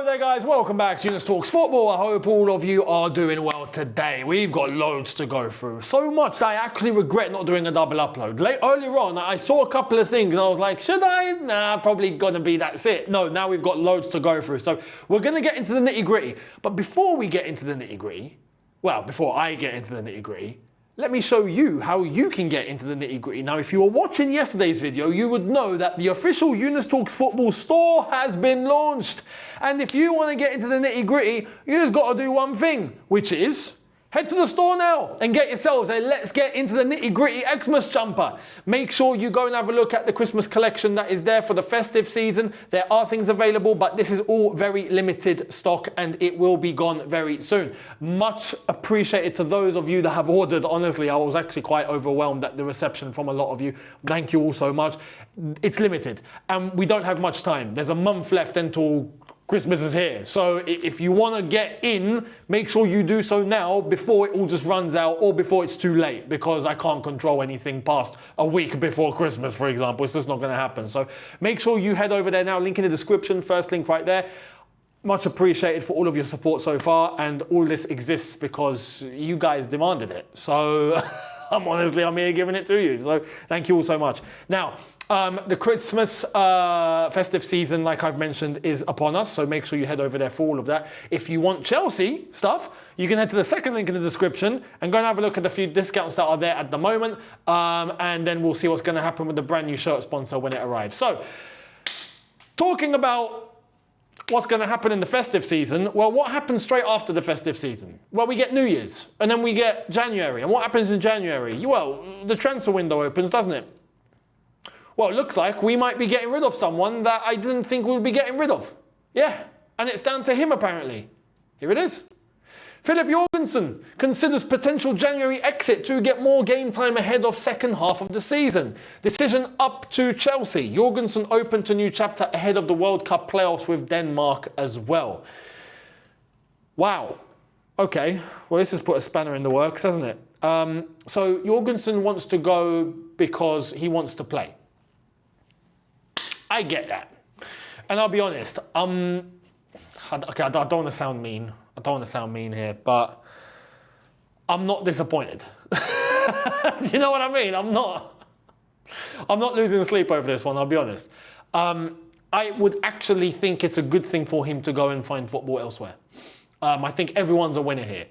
Hello there guys, welcome back to Younes Talks Football. I hope all of you are doing well today. We've got loads to go through. So much that I actually regret not doing a double upload. Earlier on, I saw a couple of things and I was like, should I? Nah, probably gonna be that's it. No, now we've got loads to go through. So we're gonna get into the nitty gritty. But before we get into the nitty gritty, well, before I get into the nitty gritty, let me show you how you can get into the nitty gritty. Now, if you were watching yesterday's video, you would know that the official Younes Talks Football store has been launched. And if you want to get into the nitty gritty, you just got to do one thing, which is head to the store now and get yourselves a Let's Get Into the Nitty Gritty Xmas jumper. Make sure you go and have a look at the Christmas collection that is there for the festive season. There are things available, but this is all very limited stock and it will be gone very soon. Much appreciated to those of you that have ordered. Honestly, I was actually quite overwhelmed at the reception from a lot of you. Thank you all so much. It's limited and we don't have much time. There's a month left until Christmas is here. So if you want to get in, make sure you do so now before it all just runs out or before it's too late, because I can't control anything past a week before Christmas, for example. It's just not going to happen. So make sure you head over there now. Link in the description. First link right there. Much appreciated for all of your support so far. And all this exists because you guys demanded it. So I'm here giving it to you. So thank you all so much. Now, the Christmas festive season, like I've mentioned, is upon us. So make sure you head over there for all of that. If you want Chelsea stuff, you can head to the second link in the description and go and have a look at the few discounts that are there at the moment. And then we'll see what's going to happen with the brand new shirt sponsor when it arrives. So talking about what's going to happen in the festive season, well, what happens straight after the festive season? Well, we get New Year's and then we get January. And what happens in January? Well, the transfer window opens, doesn't it? Well, it looks like we might be getting rid of someone that I didn't think we'd be getting rid of. Yeah, and it's down to him apparently. Here it is. Philip Jorgensen considers potential January exit to get more game time ahead of second half of the season. Decision up to Chelsea. Jorgensen open to new chapter ahead of the World Cup playoffs with Denmark as well. Wow. Okay, well this has put a spanner in the works, hasn't it? So Jorgensen wants to go because he wants to play. I get that. And I'll be honest, okay, I don't want to sound mean. I don't want to sound mean here, but I'm not disappointed. Do you know what I mean? I'm not losing sleep over this one, I'll be honest. I would actually think it's a good thing for him to go and find football elsewhere. I think everyone's a winner here.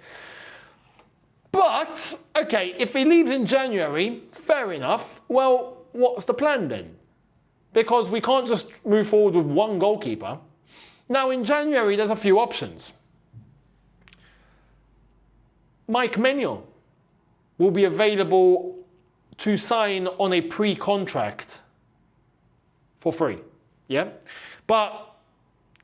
But, okay, if he leaves in January, fair enough. Well, what's the plan then? Because we can't just move forward with one goalkeeper. Now, in January, there's a few options. Mike Maignan will be available to sign on a pre-contract for free. Yeah? But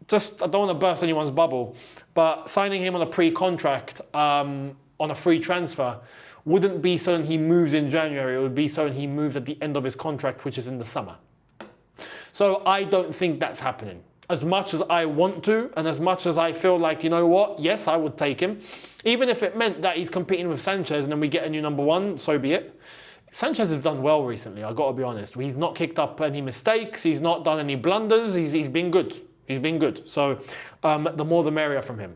just, I don't want to burst anyone's bubble, but signing him on a pre-contract on a free transfer wouldn't be so that he moves in January. It would be so that he moves at the end of his contract, which is in the summer. So I don't think that's happening. As much as I want to, and as much as I feel like, you know what, yes, I would take him. Even if it meant that he's competing with Sanchez and then we get a new number one, so be it. Sanchez has done well recently, I've got to be honest. He's not kicked up any mistakes. He's not done any blunders. He's been good. He's been good. So the more the merrier from him.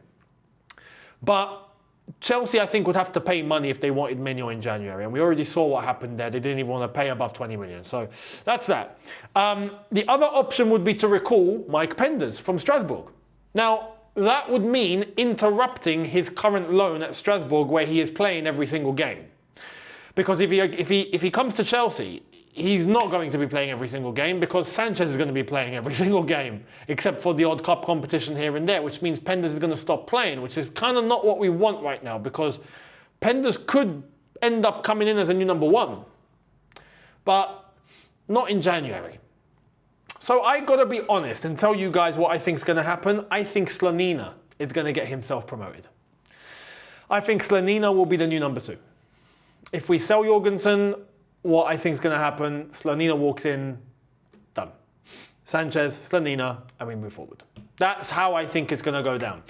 But Chelsea, I think, would have to pay money if they wanted Maignan in January. And we already saw what happened there. They didn't even want to pay above 20 million. So that's that. The other option would be to recall Mike Penders from Strasbourg. Now, that would mean interrupting his current loan at Strasbourg, where he is playing every single game. Because if he comes to Chelsea, he's not going to be playing every single game because Sanchez is going to be playing every single game, except for the odd cup competition here and there, which means Penders is going to stop playing, which is kind of not what we want right now, because Penders could end up coming in as a new number one, but not in January. So I got to be honest and tell you guys what I think is going to happen. I think Slonina is going to get himself promoted. I think Slonina will be the new number two. If we sell Jorgensen, what I think is going to happen, Slonina walks in, done. Sanchez, Slonina, and we move forward. That's how I think it's going to go down.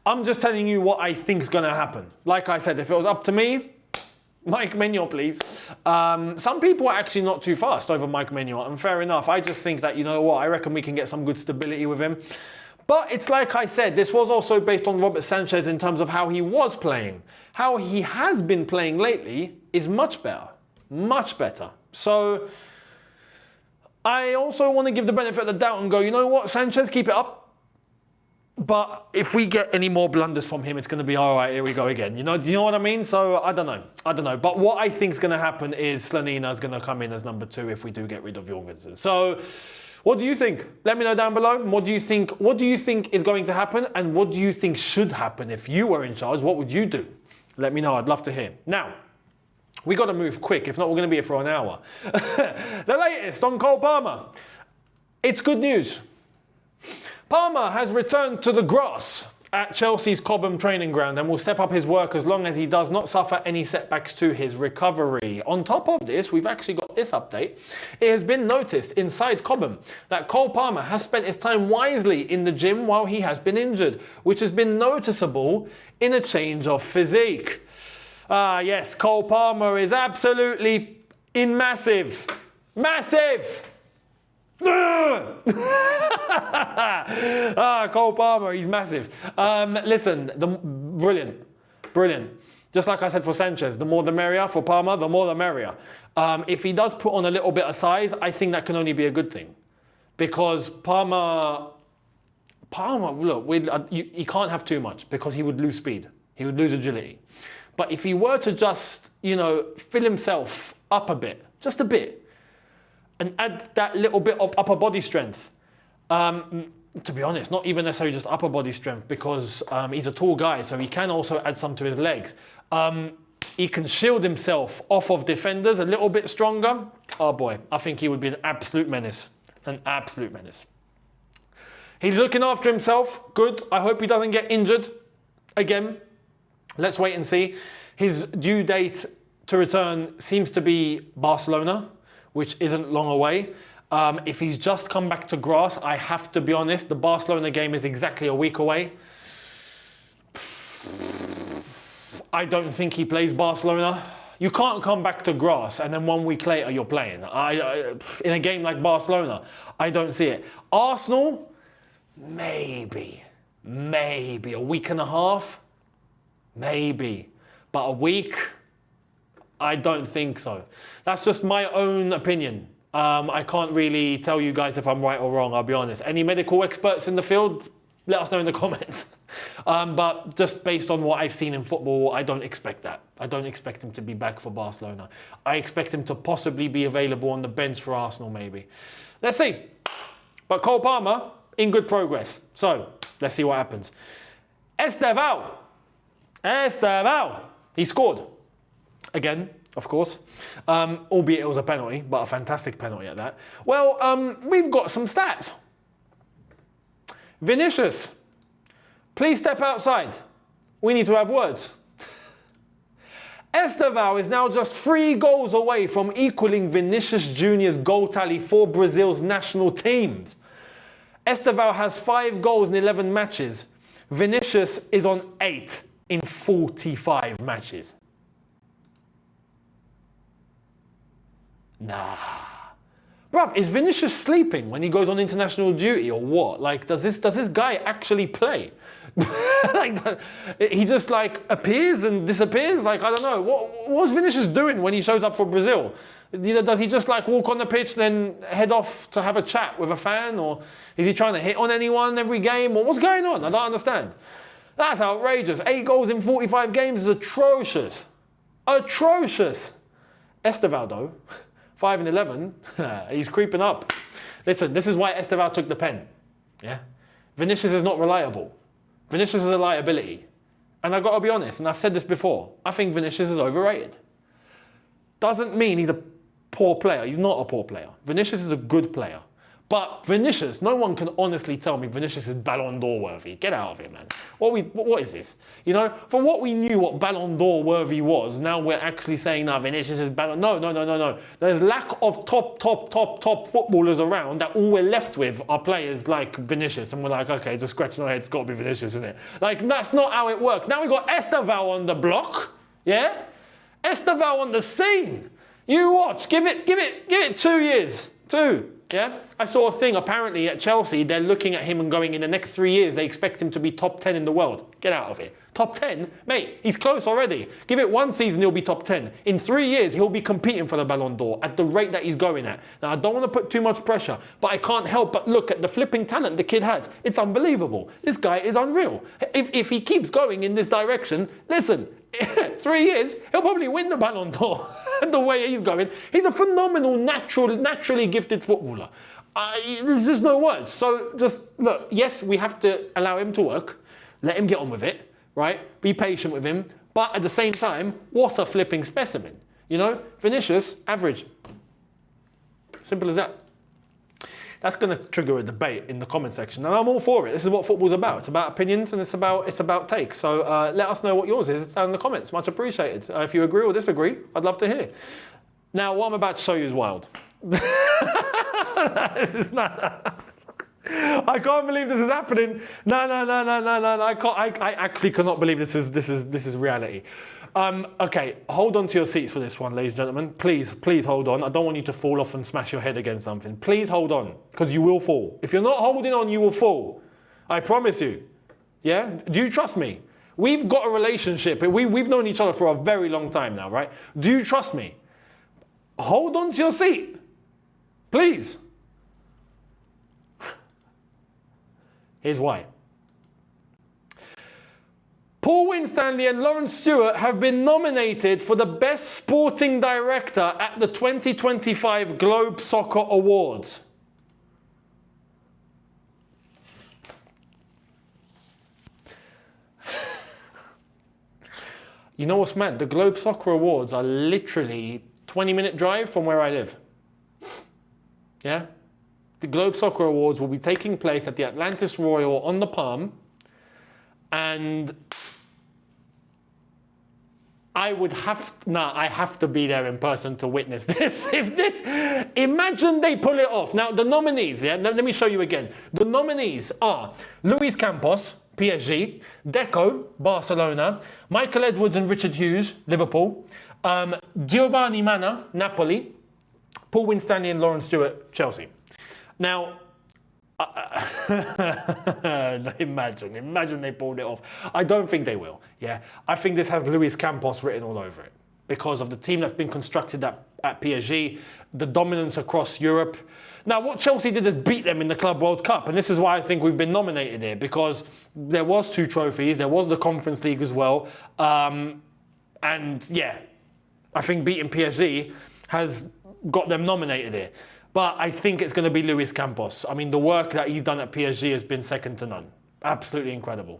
I'm just telling you what I think is going to happen. Like I said, if it was up to me, Mike Maignan, please. Some people are actually not too fast over Mike Maignan, and fair enough. I just think that, you know what, I reckon we can get some good stability with him. But it's like I said, this was also based on Robert Sanchez in terms of how he was playing. How he has been playing lately is much better. Much better. So I also want to give the benefit of the doubt and go, you know what, Sanchez, keep it up. But if we get any more blunders from him, it's going to be, all right, here we go again. Do you know what I mean? So I don't know. But what I think is going to happen is Slonina is going to come in as number 2 if we do get rid of Jorgensen. So what do you think? Let me know down below. What do you think is going to happen? And what do you think should happen if you were in charge? What would you do? Let me know. I'd love to hear. Now, we got to move quick. If not, we're going to be here for an hour. The latest on Cole Palmer. It's good news. Palmer has returned to the grass at Chelsea's Cobham training ground and will step up his work as long as he does not suffer any setbacks to his recovery. On top of this, we've actually got this update. It has been noticed inside Cobham that Cole Palmer has spent his time wisely in the gym while he has been injured, which has been noticeable in a change of physique. Yes, Cole Palmer is absolutely massive. Cole Palmer, he's massive. Listen, brilliant. Just like I said for Sanchez, the more the merrier. For Palmer, the more the merrier. If he does put on a little bit of size, I think that can only be a good thing. Because Palmer, look, he can't have too much because he would lose speed. He would lose agility. But if he were to just, fill himself up a bit, just a bit, and add that little bit of upper body strength. To be honest, not even necessarily just upper body strength because he's a tall guy, so he can also add some to his legs. He can shield himself off of defenders a little bit stronger. Oh boy, I think he would be an absolute menace. An absolute menace. He's looking after himself. Good. I hope he doesn't get injured again. Let's wait and see. His due date to return seems to be Barcelona, which isn't long away. If he's just come back to grass, I have to be honest, the Barcelona game is exactly a week away. I don't think he plays Barcelona. You can't come back to grass and then 1 week later you're playing. In a game like Barcelona, I don't see it. Arsenal, maybe a week and a half, maybe. But a week, I don't think so. That's just my own opinion. I can't really tell you guys if I'm right or wrong, I'll be honest. Any medical experts in the field, let us know in the comments. But just based on what I've seen in football, I don't expect that. I don't expect him to be back for Barcelona. I expect him to possibly be available on the bench for Arsenal, maybe. Let's see. But Cole Palmer, in good progress. So, let's see what happens. Estevao, he scored. Again, of course, albeit it was a penalty, but a fantastic penalty at that. Well, we've got some stats. Vinicius, please step outside. We need to have words. Estevao is now just 3 goals away from equaling Vinicius Jr.'s goal tally for Brazil's national teams. Estevao has 5 goals in 11 matches. Vinicius is on 8 in 45 matches. Nah. Bruv, is Vinicius sleeping when he goes on international duty or what? Like, does this guy actually play? He just appears and disappears? I don't know. What's Vinicius doing when he shows up for Brazil? Does he just walk on the pitch then head off to have a chat with a fan? Or is he trying to hit on anyone every game? Or what's going on? I don't understand. That's outrageous. 8 goals in 45 games is atrocious. Atrocious. Estevao though, 5 and 11, he's creeping up. Listen, this is why Estevao took the pen. Yeah, Vinicius is not reliable. Vinicius is a liability. And I've got to be honest, and I've said this before, I think Vinicius is overrated. Doesn't mean he's a poor player. He's not a poor player. Vinicius is a good player. But Vinicius, no one can honestly tell me Vinicius is Ballon d'Or worthy. Get out of here, man. What is this? For what we knew what Ballon d'Or worthy was, now we're actually saying, no, Vinicius is Ballon. No. There's lack of top footballers around that all we're left with are players like Vinicius. And we're like, okay, it's a scratch on our head. It's got to be Vinicius, isn't it? That's not how it works. Now we've got Estevao on the block. Yeah? Estevao on the scene. You watch. Give it 2 years. 2. Yeah, I saw a thing. Apparently at Chelsea, they're looking at him and going, in the next 3 years, they expect him to be top 10 in the world. Get out of here. Top 10? Mate, he's close already. Give it 1 season, he'll be top 10. In 3 years, he'll be competing for the Ballon d'Or at the rate that he's going at. Now, I don't want to put too much pressure, but I can't help but look at the flipping talent the kid has. It's unbelievable. This guy is unreal. If he keeps going in this direction, listen, 3 years, he'll probably win the Ballon d'Or. The way he's going, he's a phenomenal, naturally gifted footballer. There's just no words. So just look, yes, we have to allow him to work, let him get on with it, right? Be patient with him, but at the same time, what a flipping specimen. You know, Vinicius, average. Simple as that. That's going to trigger a debate in the comment section, and I'm all for it. This is what football's about. It's about opinions and it's about takes. So let us know what yours is down in the comments. Much appreciated. If you agree or disagree, I'd love to hear. Now, what I'm about to show you is wild. This is not. I can't believe this is happening. No. I actually cannot believe this is reality. Okay, hold on to your seats for this one, ladies and gentlemen. Please hold on. I don't want you to fall off and smash your head against something. Please hold on, because you will fall. If you're not holding on, you will fall. I promise you. Yeah? Do you trust me? We've got a relationship. We've known each other for a very long time now, right? Do you trust me? Hold on to your seat. Please. Here's why. Paul Winstanley and Lawrence Stewart have been nominated for the Best Sporting Director at the 2025 Globe Soccer Awards. You know what's mad? The Globe Soccer Awards are literally 20-minute drive from where I live. Yeah? The Globe Soccer Awards will be taking place at the Atlantis Royal on the Palm, and I have to be there in person to witness this. Imagine they pull it off. Now, the nominees, yeah, let me show you again. The nominees are Luis Campos, PSG, Deco, Barcelona, Michael Edwards and Richard Hughes, Liverpool, Giovanni Manna, Napoli, Paul Winstanley and Lawrence Stewart, Chelsea. Now, imagine they pulled it off. I don't think they will. Yeah, I think this has Luis Campos written all over it because of the team that's been constructed at PSG, the dominance across Europe. Now, what Chelsea did is beat them in the Club World Cup, and this is why I think we've been nominated here, because there was 2 trophies, there was the Conference League as well, and yeah, I think beating PSG has got them nominated here. But I think it's going to be Luis Campos. I mean, the work that he's done at PSG has been second to none. Absolutely incredible.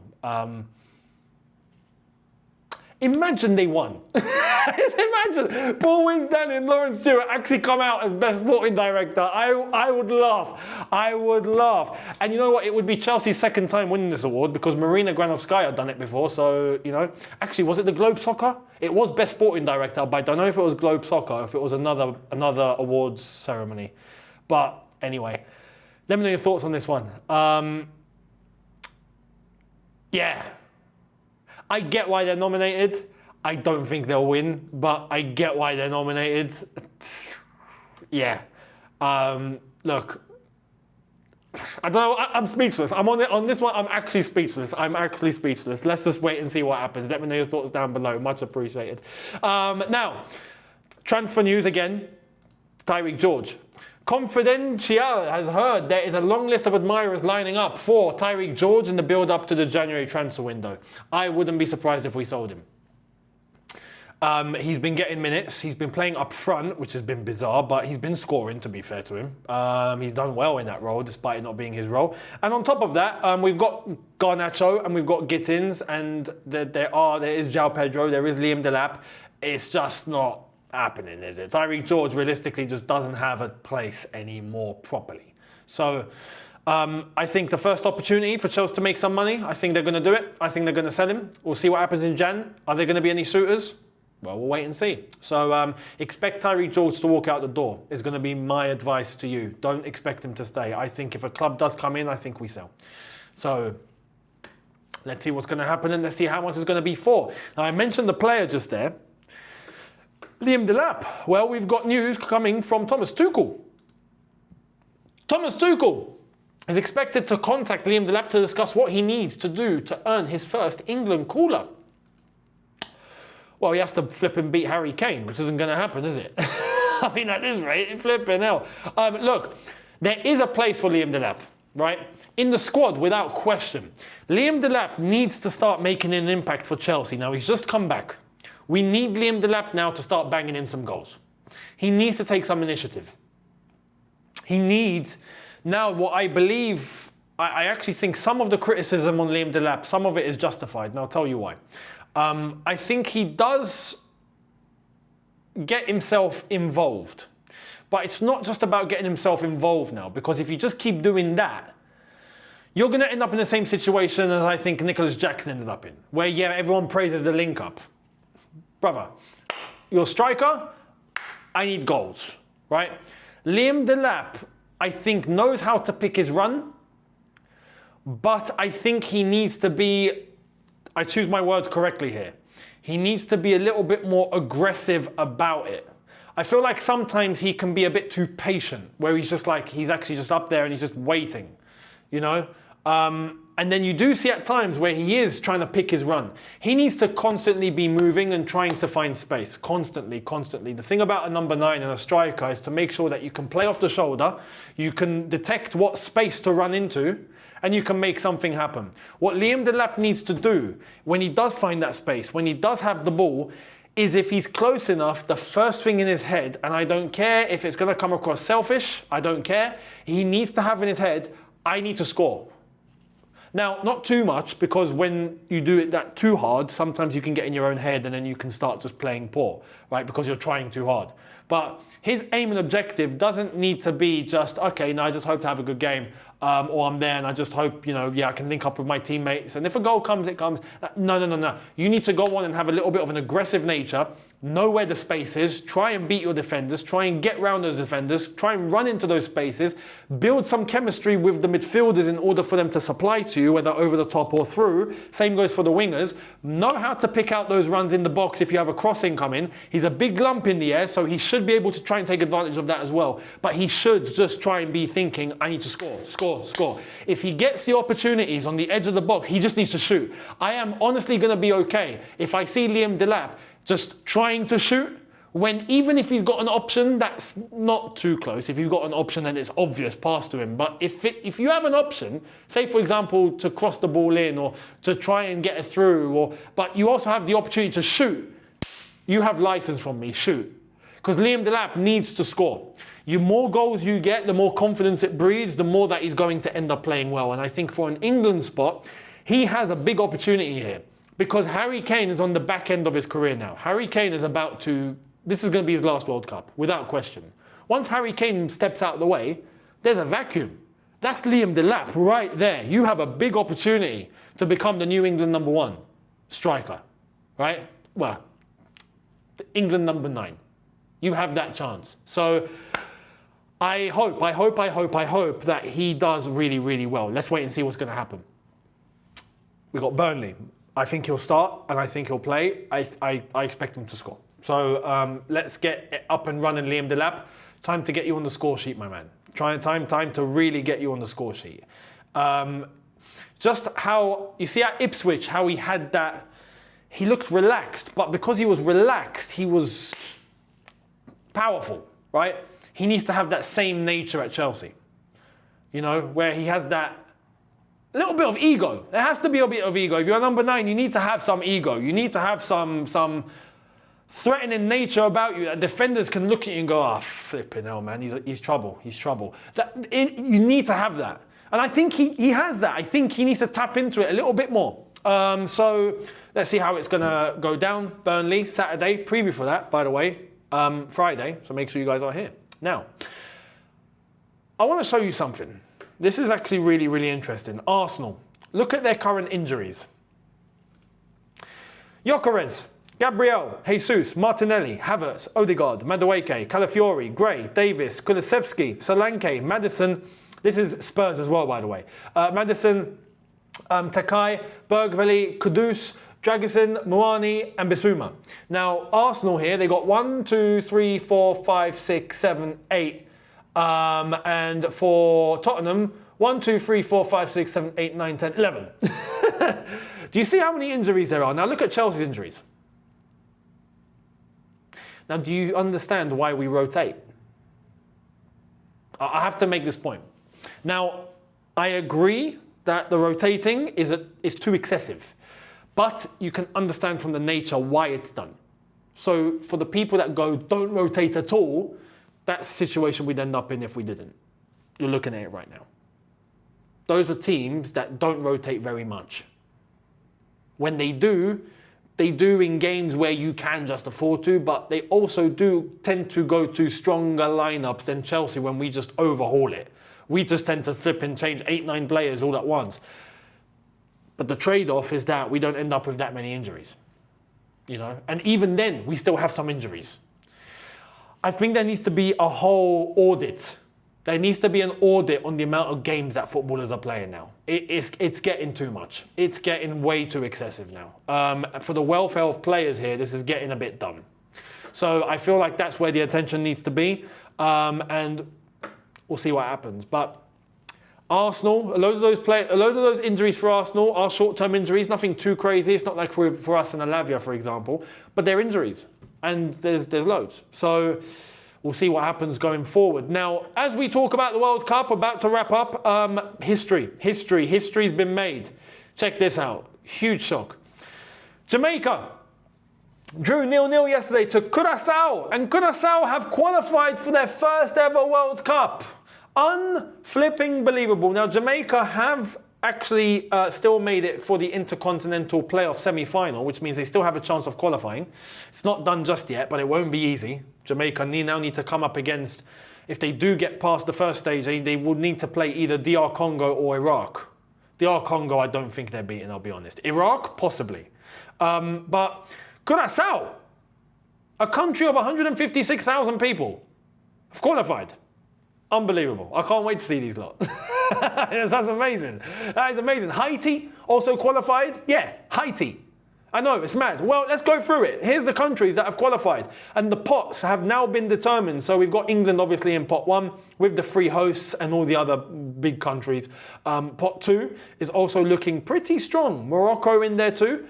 Imagine they won. Imagine Paul Winstanley and Lawrence Stewart actually come out as Best Sporting Director. I would laugh. I would laugh. And you know what? It would be Chelsea's second time winning this award because Marina Granovskaya had done it before. So, you know, actually, was it the Globe Soccer? It was Best Sporting Director, but I don't know if it was Globe Soccer or if it was another awards ceremony. But anyway, let me know your thoughts on this one. Yeah. I get why they're nominated. I don't think they'll win, but I get why they're nominated. Yeah. Look, I don't know. I'm speechless. On this one. I'm actually speechless. Let's just wait and see what happens. Let me know your thoughts down below. Much appreciated. Now, transfer news again. Tyreek George. Confidential has heard there is a long list of admirers lining up for Tyreek George in the build-up to the January transfer window. I wouldn't be surprised if we sold him. He's been getting minutes. He's been playing up front, which has been bizarre, but he's been scoring, to be fair to him. He's done well in that role, despite it not being his role. And on top of that, we've got Garnacho and we've got Gittins, and there is João Pedro, there is Liam Delap. It's just not happening, is it? Tyreek George realistically just doesn't have a place anymore properly. So I think the first opportunity for Chelsea to make some money, I think they're going to do it. I think they're going to sell him. We'll see what happens in Jan. Are there going to be any suitors? Well, we'll wait and see. So expect Tyreek George to walk out the door is going to be my advice to you. Don't expect him to stay. I think if a club does come in, I think we sell. So let's see what's going to happen and let's see how much it's going to be for. Now, I mentioned the player just there. Liam Delap. Well, we've got news coming from Thomas Tuchel. Thomas Tuchel is expected to contact Liam Delap to discuss what he needs to do to earn his first England call-up. Well, he has to flip and beat Harry Kane, which isn't going to happen, is it? I mean, at this rate, flipping hell. Look, there is a place for Liam Delap, right? In the squad, without question. Liam Delap needs to start making an impact for Chelsea. Now, he's just come back. We need Liam Delap now to start banging in some goals. He needs to take some initiative. He needs, now what I believe, I actually think some of the criticism on Liam Delap, some of it is justified, and I'll tell you why. I think he does get himself involved. But it's not just about getting himself involved now, because if you just keep doing that, you're going to end up in the same situation as I think Nicholas Jackson ended up in, where, yeah, everyone praises the link-up. Brother, you're a striker, I need goals, right? Liam Delap, I think, knows how to pick his run, but I think he needs to be, I choose my words correctly here, he needs to be a little bit more aggressive about it. I feel like sometimes he can be a bit too patient, where he's just like, he's actually just up there and he's just waiting, you know? And then you do see at times where he is trying to pick his run. He needs to constantly be moving and trying to find space. Constantly. The thing about a number 9 and a striker is to make sure that you can play off the shoulder, you can detect what space to run into, and you can make something happen. What Liam Delap needs to do when he does find that space, when he does have the ball, is if he's close enough, the first thing in his head, and I don't care if it's going to come across selfish, I don't care, he needs to have in his head, I need to score. Now, not too much, because when you do it that too hard, sometimes you can get in your own head and then you can start just playing poor, right? Because you're trying too hard. But his aim and objective doesn't need to be just, okay, no, I just hope to have a good game, or I'm there and I just hope, you know, yeah, I can link up with my teammates. And if a goal comes, it comes. No. You need to go on and have a little bit of an aggressive nature, know where the space is, try and beat your defenders, try and get round those defenders, try and run into those spaces, build some chemistry with the midfielders in order for them to supply to you, whether over the top or through. Same goes for the wingers. Know how to pick out those runs in the box if you have a crossing coming. He's a big lump in the air, so he should be able to try and take advantage of that as well. But he should just try and be thinking, I need to score. If he gets the opportunities on the edge of the box, he just needs to shoot. I am honestly going to be okay if I see Liam Delap just trying to shoot, when even if he's got an option that's not too close, if you've got an option then it's obvious pass to him. But if you have an option, say for example to cross the ball in or to try and get it through, but you also have the opportunity to shoot, you have license from me, shoot. Because Liam Delap needs to score. The more goals you get, the more confidence it breeds, the more that he's going to end up playing well. And I think for an England spot, he has a big opportunity here. Because Harry Kane is on the back end of his career now. Harry Kane is about to, this is going to be his last World Cup, without question. Once Harry Kane steps out of the way, there's a vacuum. That's Liam Delap right there. You have a big opportunity to become the new England number 1 striker, right? Well, the England number 9. You have that chance. So I hope that he does really, really well. Let's wait and see what's going to happen. We've got Burnley. I think he'll start and I think he'll play. I expect him to score. So let's get it up and running, Liam Delap. Time to get you on the score sheet, my man. Time to really get you on the score sheet. Just how, you see at Ipswich, how he had that, he looked relaxed, but because he was relaxed, he was powerful, right? He needs to have that same nature at Chelsea. You know, where he has that little bit of ego. There has to be a bit of ego. If you're number 9, you need to have some ego. You need to have some threatening nature about you that defenders can look at you and go, ah, flipping hell, man, he's trouble. You need to have that. And I think he has that. I think he needs to tap into it a little bit more. So let's see how it's going to go down. Burnley, Saturday. Preview for that, by the way, Friday. So make sure you guys are here. Now, I want to show you something. This is actually really, really interesting. Arsenal. Look at their current injuries. Gyökeres, Gabriel, Jesus, Martinelli, Havertz, Odegaard, Madueke, Calafiori, Gray, Davis, Kulusevski, Solanke, Maddison. This is Spurs as well, by the way. Maddison, Takai, Bergvall, Kudus, Jorgensen, Muani, and Bissouma. Now, Arsenal here, they got 1, 2, 3, 4, 5, 6, 7, 8 And for Tottenham, 1, 2, 3, 4, 5, 6, 7, 8, 9, 10, 11. Do you see how many injuries there are? Now look at Chelsea's injuries. Now, do you understand why we rotate? I have to make this point. Now, I agree that the rotating is too excessive, but you can understand from the nature why it's done. So for the people that go, don't rotate at all, that's the situation we'd end up in if we didn't. You're looking at it right now. Those are teams that don't rotate very much. When they do in games where you can just afford to, but they also do tend to go to stronger lineups than Chelsea when we just overhaul it. We just tend to flip and change 8, 9 players all at once. But the trade-off is that we don't end up with that many injuries. You know, and even then, we still have some injuries. I think there needs to be a whole audit. There needs to be an audit on the amount of games that footballers are playing now. It's getting too much. It's getting way too excessive now. For the welfare of players here, this is getting a bit dumb. So I feel like that's where the attention needs to be. And we'll see what happens. But Arsenal, a load of those injuries for Arsenal are short-term injuries, nothing too crazy. It's not like for us and Alavia, for example, but they're injuries, and there's loads. So we'll see what happens going forward. Now, as we talk about the World Cup, about to wrap up, history's been made. Check this out, huge shock. Jamaica drew 0-0 yesterday to Curaçao, and Curaçao have qualified for their first ever World Cup. Unflipping believable. Now, Jamaica have actually still made it for the Intercontinental Playoff semi-final, which means they still have a chance of qualifying. It's not done just yet, but it won't be easy. Jamaica now need to come up against, if they do get past the first stage, they will need to play either DR Congo or Iraq. DR Congo, I don't think they're beating, I'll be honest. Iraq, possibly. But Curaçao, a country of 156,000 people, have qualified. Unbelievable. I can't wait to see these lot. That's amazing. That is amazing. Haiti also qualified. Yeah, Haiti. I know, it's mad. Well, let's go through it. Here's the countries that have qualified. And the pots have now been determined. So we've got England, obviously, in pot 1, with the 3 hosts and all the other big countries. Pot 2 is also looking pretty strong. Morocco in there too.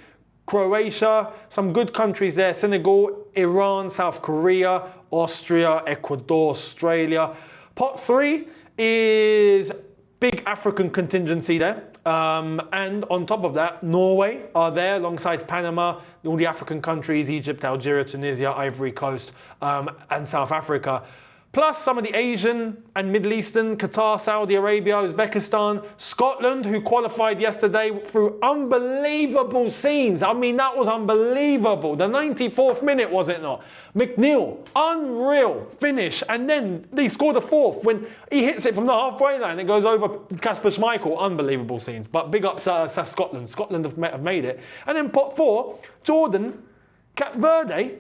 Croatia, some good countries there. Senegal, Iran, South Korea, Austria, Ecuador, Australia. Pot 3 is big African contingency there. And on top of that, Norway are there alongside Panama, all the African countries, Egypt, Algeria, Tunisia, Ivory Coast, and South Africa. Plus some of the Asian and Middle Eastern, Qatar, Saudi Arabia, Uzbekistan, Scotland, who qualified yesterday through unbelievable scenes. I mean, that was unbelievable. The 94th minute, was it not? McNeil, unreal finish. And then they scored a 4th when he hits it from the halfway line. It goes over Kasper Schmeichel. Unbelievable scenes. But big ups Scotland. Scotland have made it. And then pot 4, Jordan, Cape Verde,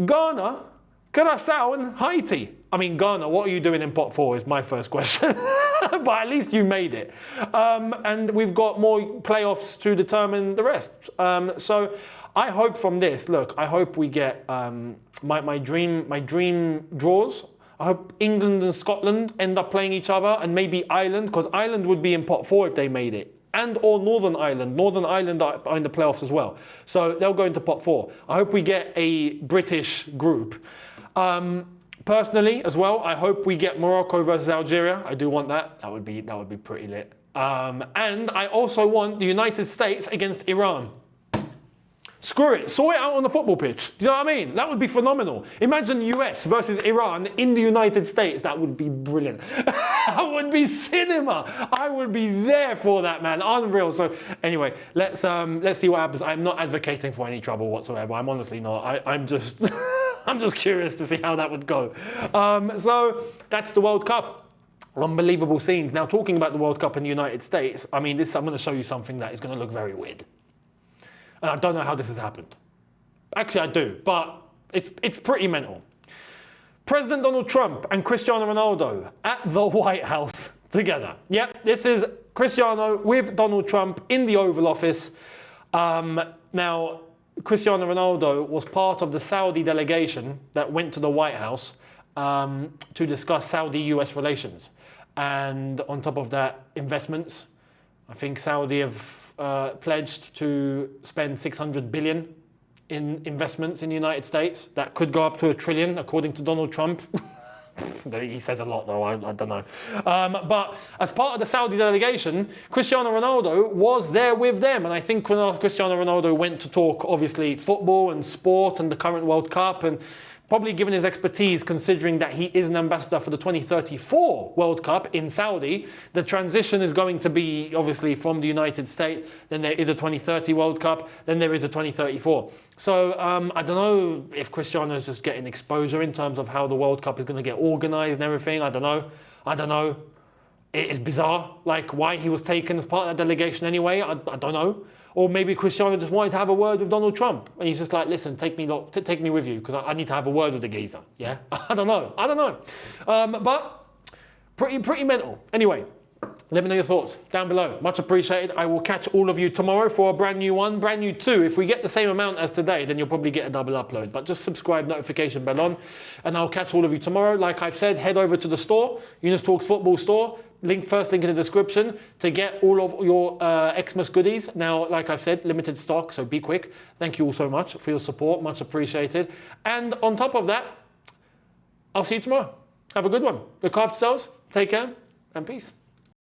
Ghana, Curaçao and Haiti. I mean, Ghana, what are you doing in pot 4 is my first question. But at least you made it. And we've got more playoffs to determine the rest. So I hope from this, look, I hope we get my dream draws. I hope England and Scotland end up playing each other, and maybe Ireland, because Ireland would be in pot 4 if they made it. And or Northern Ireland. Northern Ireland are in the playoffs as well. So they'll go into pot 4. I hope we get a British group. Personally, as well, I hope we get Morocco versus Algeria. I do want that. That would be pretty lit. And I also want the United States against Iran. Screw it. Sort it out on the football pitch. Do you know what I mean? That would be phenomenal. Imagine US versus Iran in the United States. That would be brilliant. That would be cinema. I would be there for that, man. Unreal. So anyway, let's see what happens. I'm not advocating for any trouble whatsoever. I'm honestly not. I'm just I'm just curious to see how that would go. So that's the World Cup. Unbelievable scenes. Now, talking about the World Cup in the United States, I mean, I'm going to show you something that is going to look very weird. And I don't know how this has happened. Actually, I do, but it's pretty mental. President Donald Trump and Cristiano Ronaldo at the White House together. Yep, this is Cristiano with Donald Trump in the Oval Office. Now, Cristiano Ronaldo was part of the Saudi delegation that went to the White House to discuss Saudi-US relations. And on top of that, investments. I think Saudi have pledged to spend 600 billion in investments in the United States. That could go up to $1 trillion, according to Donald Trump. He says a lot though, I don't know. But as part of the Saudi delegation, Cristiano Ronaldo was there with them. And I think Cristiano Ronaldo went to talk, obviously, football and sport and the current World Cup, and probably given his expertise, considering that he is an ambassador for the 2034 World Cup in Saudi. The transition is going to be, obviously, from the United States. Then there is a 2030 World Cup. Then there is a 2034. So I don't know if Cristiano is just getting exposure in terms of how the World Cup is going to get organised and everything. I don't know. It is bizarre, like why he was taken as part of that delegation anyway. I don't know. Or maybe Cristiano just wanted to have a word with Donald Trump. And he's just like, listen, take me with you because I need to have a word with the geezer. Yeah? I don't know. But pretty mental. Anyway, let me know your thoughts down below. Much appreciated. I will catch all of you tomorrow for a brand new one, brand new 2. If we get the same amount as today, then you'll probably get a double upload. But just subscribe, notification bell on, and I'll catch all of you tomorrow. Like I've said, head over to the store, Younes Talks Football store. First link in the description to get all of your Xmas goodies. Now, like I've said, limited stock, so be quick. Thank you all so much for your support, much appreciated. And on top of that, I'll see you tomorrow. Have a good one. Look after yourselves, take care, and peace.